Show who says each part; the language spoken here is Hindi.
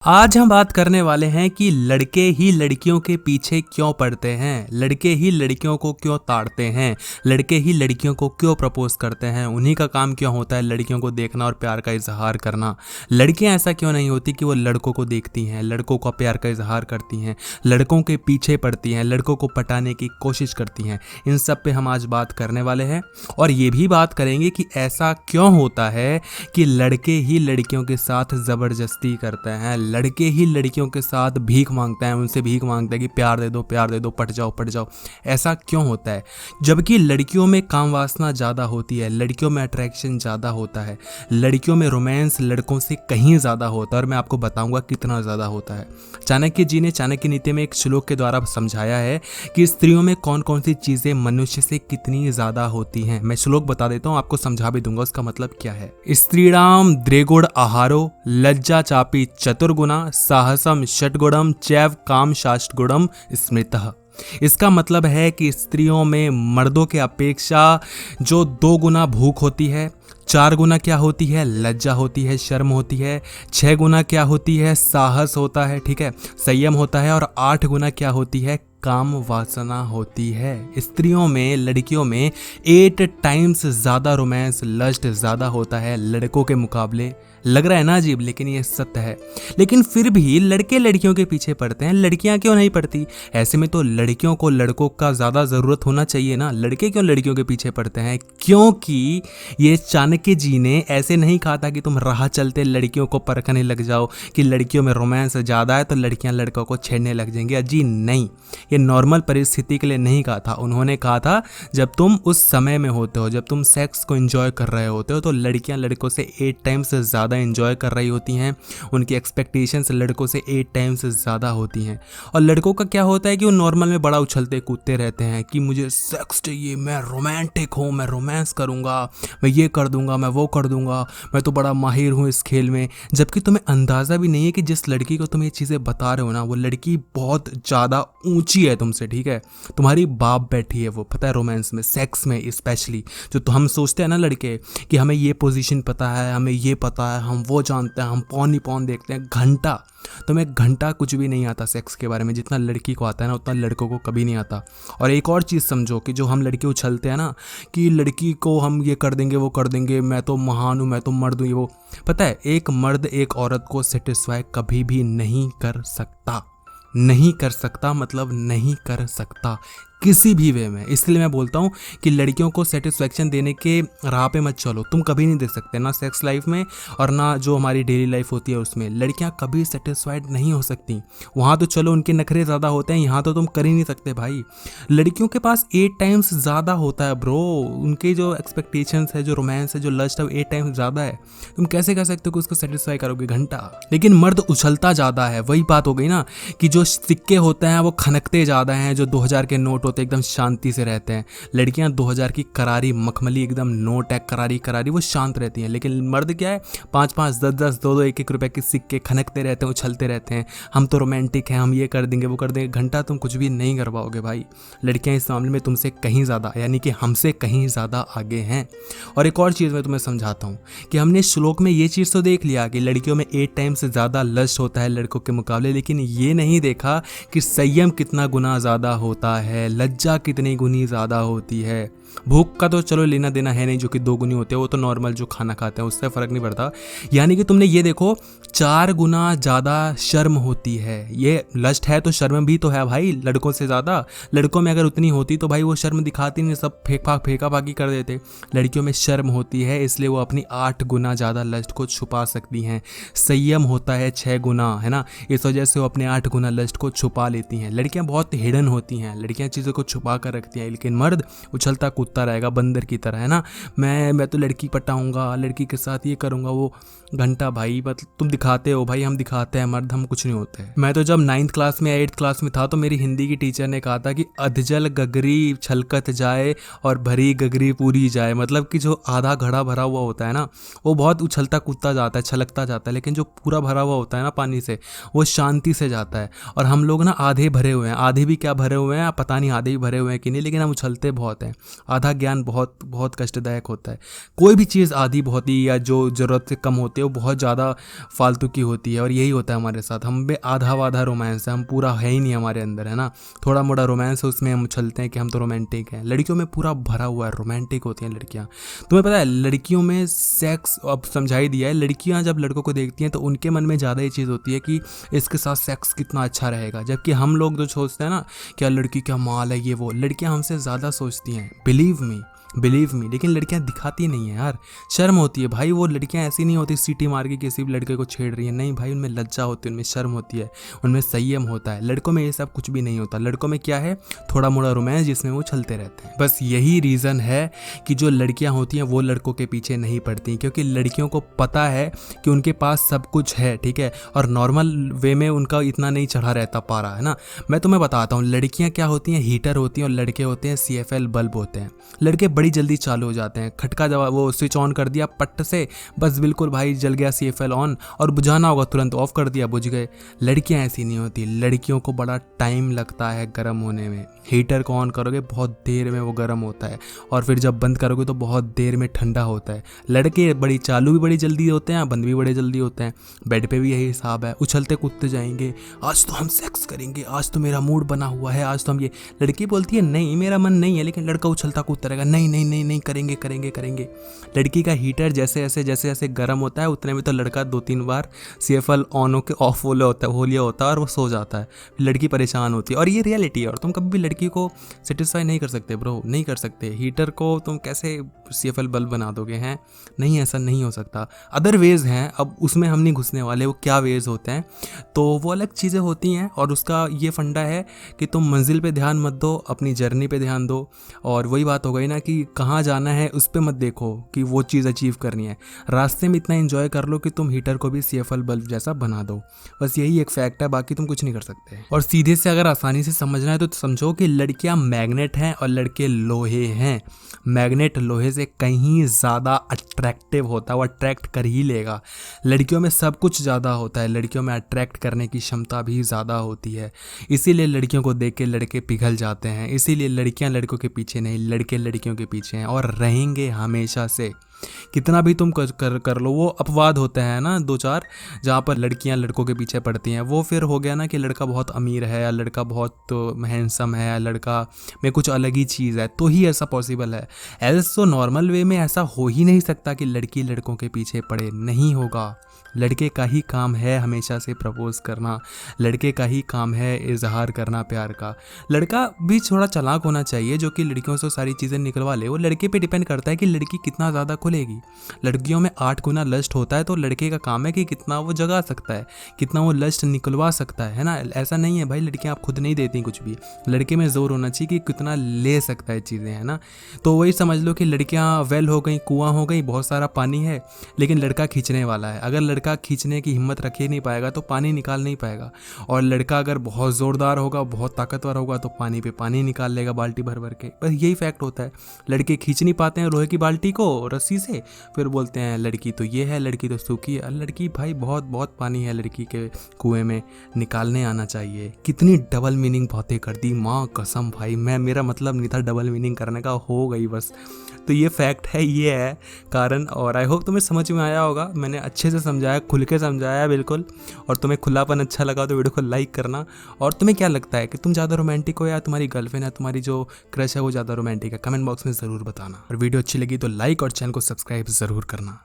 Speaker 1: आज हम बात करने वाले हैं कि लड़के ही लड़कियों के पीछे क्यों पड़ते हैं, लड़के ही लड़कियों को क्यों ताड़ते हैं, लड़के ही लड़कियों को क्यों प्रपोज करते हैं, उन्हीं का काम क्यों होता है लड़कियों को देखना और प्यार का इजहार करना। लड़कियां ऐसा क्यों नहीं होती कि वो लड़कों को देखती हैं, लड़कों का प्यार का इजहार करती हैं, लड़कों के पीछे पड़ती हैं, लड़कों को पटाने की कोशिश करती हैं। इन सब पे हम आज बात करने वाले हैं और ये भी बात करेंगे कि ऐसा क्यों होता है कि लड़के ही लड़कियों के साथ ज़बरदस्ती करते हैं, लड़के ही लड़कियों के साथ भीख मांगते हैं, उनसे भीख मांगते हैं कि प्यार दे दो, पट जाओ। ऐसा क्यों होता है? जबकि लड़कियों में काम वासना ज़्यादा होती है, लड़कियों में अट्रैक्शन ज़्यादा होता है, लड़कियों में रोमांस लड़कों से कहीं ज़्यादा होता है और मैं आपको बताऊंगा कितना ज़्यादा होता है। चाणक्य जी ने चाणक्य नीति में एक श्लोक के द्वारा समझाया है कि स्त्रियों में कौन कौन सी चीज़ें मनुष्य से कितनी ज़्यादा होती हैं। मैं श्लोक बता देता हूँ, आपको समझा भी दूंगा उसका मतलब क्या है। स्त्रीणाम द्विगुण आहारो लज्जा चापी चतुर्गुणा साहसम षटगुणम चैव काम शास्त्रगुणम स्मृतः। इसका मतलब है कि स्त्रियों में मर्दों के अपेक्षा जो 2 गुना भूख होती है, 4 गुना क्या होती है, लज्जा होती है, शर्म होती है, 6 गुना क्या होती है, साहस होता है, ठीक है, संयम होता है, और 8 गुना क्या होती है, काम वासना होती है। स्त्रियों में, लड़कियों में 8 टाइम्स ज़्यादा रोमांस, लस्ट ज़्यादा होता है लड़कों के मुकाबले। लग रहा है ना अजीब, लेकिन ये सत्य है। लेकिन फिर भी लड़के लड़कियों के पीछे पड़ते हैं, लड़कियां क्यों नहीं पड़ती? ऐसे में तो लड़कियों को लड़कों का ज़्यादा ज़रूरत होना चाहिए ना, लड़के क्यों लड़कियों के पीछे पड़ते हैं? क्योंकि ये चाणक्य जी ने ऐसे नहीं कहा था कि तुम राह चलते लड़कियों को परखने लग जाओ कि लड़कियों में रोमांस ज़्यादा है तो लड़कियां लड़कों को छेड़ने लग जाएंगी। अजी नहीं, ये नॉर्मल परिस्थिति के लिए नहीं कहा था। उन्होंने कहा था जब तुम उस समय में होते हो, जब तुम सेक्स को एंजॉय कर रहे होते हो, तो लड़कियां लड़कों से 8 टाइम्स ज़्यादा एंजॉय कर रही होती हैं, उनकी एक्सपेक्टेशंस लड़कों से 8 टाइम्स ज़्यादा होती हैं। और लड़कों का क्या होता है कि वो नॉर्मल में बड़ा उछलते कूदते रहते हैं कि मुझे सेक्स चाहिए, मैं रोमांटिक हूँ, मैं रोमांस करूँगा, मैं ये कर दूंगा, मैं वो कर दूंगा, मैं तो बड़ा माहिर हूँ इस खेल में। जबकि तुम्हें अंदाज़ा भी नहीं है कि जिस लड़की को तुम ये चीज़ें बता रहे हो ना, वो लड़की बहुत ज़्यादा ऊंची है तुमसे, ठीक है, तुम्हारी बाप बैठी है वो, पता है, रोमांस में, सेक्स में स्पेशली। जो तो हम सोचते हैं ना लड़के कि हमें ये पोजीशन पता है, हमें ये पता है, हम वो जानते हैं, हम पौन ही पौन देखते हैं, घंटा, तुम्हें घंटा कुछ भी नहीं आता सेक्स के बारे में। जितना लड़की को आता है ना उतना लड़कों को कभी नहीं आता। और एक और चीज़ समझो कि जो हम लड़के उछलते हैं ना कि लड़की को हम ये कर देंगे, वो कर देंगे, मैं तो महान हूँ, मैं तो मर्द हूँ, ये वो, पता है, एक मर्द एक औरत को सेटिस्फाई कभी भी नहीं कर सकता, नहीं कर सकता, मतलब नहीं कर सकता किसी भी वे में। इसलिए मैं बोलता हूँ कि लड़कियों को सेटिस्फेक्शन देने के राह पे मत चलो। तुम कभी नहीं दे सकते, ना सेक्स लाइफ में और ना जो हमारी डेली लाइफ होती है उसमें। लड़कियाँ कभी सेटिस्फाइड नहीं हो सकती। वहाँ तो चलो उनके नखरे ज़्यादा होते हैं, यहाँ तो तुम कर ही नहीं सकते भाई। लड़कियों के पास 8 टाइम्स ज़्यादा होता है ब्रो। उनके जो एक्सपेक्टेशंस है, जो रोमांस है, जो लस्ट है, 8 टाइम्स ज़्यादा है। तुम कैसे कर सकते हो कि उसको सेटिस्फाई करोगे? घंटा। लेकिन मर्द उछलता ज़्यादा है। वही बात हो गई ना कि जो सिक्के होते हैं वो खनकते ज़्यादा हैं, जो 2000 के नोट होते एकदम शांति से रहते हैं। लड़कियां 2000 की करारी मखमली एकदम नोट है, करारी करारी, वो शांत रहती हैं। लेकिन मर्द क्या है, 5-5, 10-10, 2-2, 1-1 रुपए के सिक्के खनकते रहते हैं, उछलते रहते हैं। हम तो रोमांटिक हैं, हम ये कर देंगे, वो कर देंगे। घंटा तुम कुछ भी नहीं कर पाओगे भाई। लड़कियां इस मामले में तुमसे कहीं ज़्यादा, यानी कि हमसे कहीं ज़्यादा आगे हैं। और एक और चीज़ मैं तुम्हें समझाता हूँ कि हमने श्लोक में ये चीज़ तो देख लिया कि लड़कियों में 8 टाइम्स से ज़्यादा लस्ट होता है लड़कों के मुकाबले, लेकिन ये नहीं देखा कि संयम कितना गुना ज़्यादा होता है, लज्जा कितनी गुनी ज़्यादा होती है। भूख का तो चलो लेना देना है नहीं, जो कि 2 गुनी होते हैं, वो तो नॉर्मल जो खाना खाते हैं उससे फ़र्क नहीं पड़ता। यानी कि तुमने ये देखो 4 गुना ज़्यादा शर्म होती है। ये लस्ट है तो शर्म भी तो है भाई, लड़कों से ज़्यादा। लड़कों में अगर उतनी होती तो भाई वो शर्म दिखाती नहीं, सब फेंका फाकी कर देते। लड़कियों में शर्म होती है, इसलिए वो अपनी 8 गुना ज़्यादा लस्ट को छुपा सकती हैं। संयम होता है 6 गुना, है ना, इस वजह से वो अपने 8 गुना लस्ट को छुपा लेती हैं। लड़कियाँ बहुत हिडन होती हैं, लड़कियाँ चीज़ों को छुपा कर रखती हैं। लेकिन मर्द उछलता कूदता रहेगा बंदर की तरह, है ना, मैं तो लड़की पटाऊंगा, लड़की के साथ ये करूंगा, वो। घंटा भाई, मतलब तुम दिखाते हो भाई, हम दिखाते हैं मर्द, हम कुछ नहीं होते। मैं तो जब 9th क्लास में या 8th क्लास में था तो मेरी हिंदी की टीचर ने कहा था कि अधजल गगरी छलकत जाए और भरी गगरी पूरी जाए। मतलब कि जो आधा घड़ा भरा हुआ होता है ना, वो बहुत उछलता कूदता जाता है, छलकता जाता है, लेकिन जो पूरा भरा हुआ होता है ना पानी से, वो शांति से जाता है। और हम लोग ना आधे भरे हुए हैं, आधे भी क्या भरे हुए हैं पता नहीं, आधे भी भरे हुए हैं कि नहीं, लेकिन हम उछलते बहुत हैं। आधा ज्ञान बहुत बहुत कष्टदायक होता है। कोई भी चीज़ आधी बहुत ही या जो ज़रूरत से कम होती है वो बहुत ज़्यादा फालतू की होती है, और यही होता है हमारे साथ। हम में आधा वाधा रोमांस है, हम पूरा है ही नहीं हमारे अंदर, है ना। थोड़ा मोड़ा रोमांस है, उसमें हम उछलते हैं कि हम तो रोमांटिक हैं। लड़कियों में पूरा भरा हुआ है, रोमांटिक होती हैं लड़कियाँ। तुम्हें पता है लड़कियों में सेक्स, अब समझा ही दिया है, लड़कियाँ जब लड़कों को देखती हैं तो उनके मन में ज़्यादा ये चीज़ होती है कि इसके साथ सेक्स कितना अच्छा रहेगा। जबकि हम लोग जो सोचते हैं ना क्या लड़की क्या माल है ये वो, लड़कियां हमसे ज़्यादा सोचती हैं, बिलीव मी। लेकिन लड़कियां दिखाती नहीं है यार, शर्म होती है भाई। वो लड़कियां ऐसी नहीं होती सीटी मार के किसी भी लड़के को छेड़ रही है, नहीं भाई, उनमें लज्जा होती है, उनमें शर्म होती है, उनमें संयम होता है। लड़कों में ये सब कुछ भी नहीं होता। लड़कों में क्या है, थोड़ा मोड़ा रोमांस जिसमें वो चलते रहते हैं। बस यही रीज़न है कि जो लड़कियां होती हैं वो लड़कों के पीछे नहीं पड़ती, क्योंकि लड़कियों को पता है कि उनके पास सब कुछ है, ठीक है, और नॉर्मल वे में उनका इतना नहीं चढ़ा रहता पारा, है ना। मैं तुम्हें बताता हूँ, लड़कियाँ क्या होती हैं, हीटर होती हैं, और लड़के होते हैं CFL बल्ब होते हैं। लड़के बड़ी जल्दी चालू हो जाते हैं, खटका जब वो स्विच ऑन कर दिया पट्ट से, बस बिल्कुल भाई जल गया CFL ऑन, और बुझाना होगा तुरंत ऑफ कर दिया, बुझ गए। लड़कियां ऐसी नहीं होती, लड़कियों को बड़ा टाइम लगता है गर्म होने में। हीटर को ऑन करोगे बहुत देर में वो गर्म होता है, और फिर जब बंद करोगे तो बहुत देर में ठंडा होता है। लड़के बड़ी चालू भी बड़ी जल्दी होते हैं, बंद भी बड़े जल्दी होते हैं। बेड पे भी यही हिसाब है, उछलते कूदते जाएंगे, आज तो हम सेक्स करेंगे, आज तो मेरा मूड बना हुआ है, आज तो हम ये। लड़की बोलती है नहीं मेरा मन नहीं है, लेकिन लड़का उछलता कूदता रहेगा, नहीं नहीं नहीं नहीं करेंगे करेंगे करेंगे। लड़की का हीटर जैसे जैसे गर्म होता है उतने में तो लड़का 2-3 बार CFL ऑन होकर ऑफ हो लिया होता है और वो सो जाता है। लड़की परेशान होती है, और ये रियलिटी है। और तुम कभी भी लड़की को सेटिस्फाई नहीं कर सकते ब्रो, नहीं कर सकते। हीटर को तुम कैसे CFL बल्ब बना दोगे, हैं? नहीं, ऐसा नहीं हो सकता। अदर वेज हैं, अब उसमें हम नहीं घुसने वाले, वो क्या वेज होते हैं तो वो अलग चीज़ें होती हैं। और उसका ये फंडा है कि तुम मंजिल पे ध्यान मत दो, अपनी जर्नी पे ध्यान दो। और वही बात हो गई ना कि कहाँ जाना है उस पर मत देखो कि वो चीज़ अचीव करनी है, रास्ते में इतना एंजॉय कर लो कि तुम हीटर को भी CFL बल्ब जैसा बना दो। बस यही एक फैक्ट है, बाकी तुम कुछ नहीं कर सकते। और सीधे से अगर आसानी से समझना है तो समझो कि लड़कियां मैग्नेट हैं और लड़के लोहे हैं। मैग्नेट लोहे से कहीं ज़्यादा अट्रैक्टिव होता है, वो अट्रैक्ट कर ही लेगा। लड़कियों में सब कुछ ज़्यादा होता है, लड़कियों में अट्रैक्ट करने की क्षमता भी ज़्यादा होती है। इसीलिए लड़कियों को देख के लड़के पिघल जाते हैं, इसीलिए लड़कियां लड़कों के पीछे नहीं, लड़के लड़कियों के पीछे हैं और रहेंगे हमेशा से। कितना भी तुम कर लो, वो अपवाद होते हैं ना 2-4 जहाँ पर लड़कियां लड़कों के पीछे पड़ती हैं। वो फिर हो गया ना कि लड़का बहुत अमीर है, या लड़का बहुत हैंडसम है, या लड़का में कुछ अलग ही चीज़ है, तो ही ऐसा पॉसिबल है। एल्स तो नॉर्मल वे में ऐसा हो ही नहीं सकता कि लड़की लड़कों के पीछे पड़े, नहीं होगा। लड़के का ही काम है हमेशा से प्रपोज करना, लड़के का ही काम है इजहार करना प्यार का। लड़का भी थोड़ा चालाक होना चाहिए जो कि लड़कियों से सारी चीज़ें निकलवा ले। वो लड़के पे डिपेंड करता है कि लड़की कितना ज़्यादा खुलेगी। लड़कियों में 8 गुना लस्ट होता है, तो लड़के का काम है कि कितना वो जगा सकता है, कितना वो लस्ट निकलवा सकता है ना। ऐसा नहीं है भाई लड़कियाँ आप खुद नहीं देती कुछ भी, लड़के में जोर होना चाहिए कि कितना ले सकता है चीज़ें, है ना। तो वही समझ लो कि लड़कियाँ वेल हो गई, कुआँ हो गई, बहुत सारा पानी है, लेकिन लड़का खींचने वाला है। अगर लड़का खींचने की हिम्मत रख ही नहीं पाएगा तो पानी निकाल नहीं पाएगा। और लड़का अगर बहुत ज़ोरदार होगा, बहुत ताकतवर होगा, तो पानी पे पानी निकाल लेगा बाल्टी भर भर के। बस यही फैक्ट होता है। लड़के खींच नहीं पाते हैं लोहे की बाल्टी को रस्सी से, फिर बोलते हैं लड़की तो ये है, लड़की तो सूखी है। लड़की भाई बहुत बहुत पानी है लड़की के कुएं में, निकालने आना चाहिए। कितनी डबल मीनिंग बातें कर दी, माँ कसम भाई। मेरा मतलब नहीं था डबल मीनिंग करने का, हो गई बस। तो ये फैक्ट है, ये है कारण। और आई होप तुम्हें समझ में आया होगा, मैंने अच्छे से समझाया, खुल के समझाया बिल्कुल। और तुम्हें खुलापन अच्छा लगा तो वीडियो को लाइक करना। और तुम्हें क्या लगता है कि तुम ज़्यादा रोमांटिक हो या तुम्हारी गर्लफ्रेंड या तुम्हारी जो क्रश है वो ज़्यादा रोमांटिक है, कमेंट बॉक्स में ज़रूर बताना। और वीडियो अच्छी लगी तो लाइक और चैनल को सब्सक्राइब ज़रूर करना।